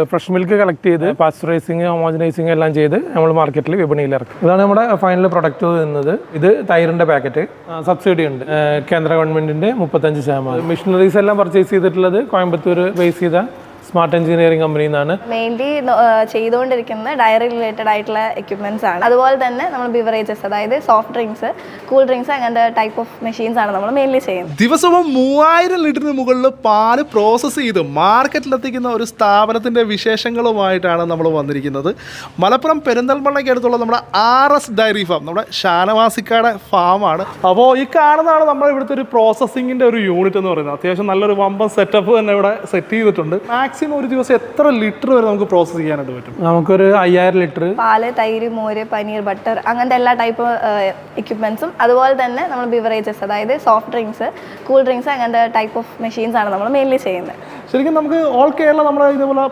Fresh milk collect ചെയ്ത് പാസ്ചറൈസിങ് ഹോമോജനൈസിങ് എല്ലാം ചെയ്ത് നമ്മൾ മാർക്കറ്റിൽ വിപണിയിൽ ഇറക്കും. ഇതാണ് നമ്മുടെ ഫൈനൽ പ്രൊഡക്റ്റ് വരുന്നത്. ഇത് തൈരിന്റെ പാക്കറ്റ്. സബ്സിഡി ഉണ്ട് കേന്ദ്ര ഗവൺമെന്റിന്റെ 35%. മെഷീനറീസ് എല്ലാം പർച്ചേസ് ചെയ്തിട്ടുള്ളത് കോയമ്പത്തൂർ ബേസ് ചെയ്ത സ്മാർട്ട് എഞ്ചിനീയറിംഗ് കമ്പനിയിൽ നിന്നാണ്. മെയിൻലി ചെയ്തുകൊണ്ടിരിക്കുന്നത് ഡയറി റിലേറ്റഡ് ആയിട്ടുള്ള എക്യുപ്മെന്റ്സ് ആണ്. അതുപോലെ തന്നെ നമ്മൾ ബിവറേജസ്, അതായത് സോഫ്റ്റ് ഡ്രിങ്ക്സ്, കൂൾ ഡ്രിങ്ക്സ്, അങ്ങനത്തെ ടൈപ്പ് ഓഫ് മെഷീൻസ് ആണ് നമ്മൾ മെയിൻലി ചെയ്യുന്നത്. ദിവസവും 3000 ലിറ്ററിന് മുകളിൽ പാല് പ്രോസസ്സ് ചെയ്ത് മാർക്കറ്റിലെത്തിക്കുന്ന ഒരു സ്ഥാപനത്തിന്റെ വിശേഷങ്ങളുമായിട്ടാണ് നമ്മൾ വന്നിരിക്കുന്നത്. മലപ്പുറം പെരിന്തൽമണ്ണയ്ക്ക് അടുത്തുള്ള നമ്മുടെ RS ഡയറി ഫാം, നമ്മുടെ ഷാനവാസിക്കാടെ ഫാമാണ്. അപ്പോൾ ഈ കാണുന്നതാണ് നമ്മുടെ ഇവിടുത്തെ ഒരു പ്രോസസ്സിങ്ങിന്റെ ഒരു യൂണിറ്റ് എന്ന് പറയുന്നത്. അത്യാവശ്യം നല്ലൊരു വമ്പൻ സെറ്റപ്പ് തന്നെ ഇവിടെ സെറ്റ് ചെയ്തിട്ടുണ്ട്. മാക്സിമം ഒരു ദിവസം എത്ര ലിറ്റർ വരെ നമുക്ക് പ്രോസസ് ചെയ്യാനായിട്ട് പറ്റും? നമുക്കൊരു 5000 ലിറ്റർ പാല്, തൈര്, മോര്, പനീർ, ബട്ടർ, അങ്ങനത്തെ എല്ലാ ടൈപ്പ് എക്യുപ്മെന്റ്സും, അതുപോലെ തന്നെ നമ്മൾ ബിവറേജസ്, അതായത് സോഫ്റ്റ് ഡ്രിങ്ക്സ്, കൂൾ ഡ്രിങ്ക്സ്, അങ്ങനത്തെ ടൈപ്പ് ഓഫ് മെഷീൻസ് ആണ് നമ്മൾ മെയിൻലി ചെയ്യുന്നത്. ശരിക്കും നമുക്ക് ഓൾ കേരള നമ്മുടെ ഇതുപോലെ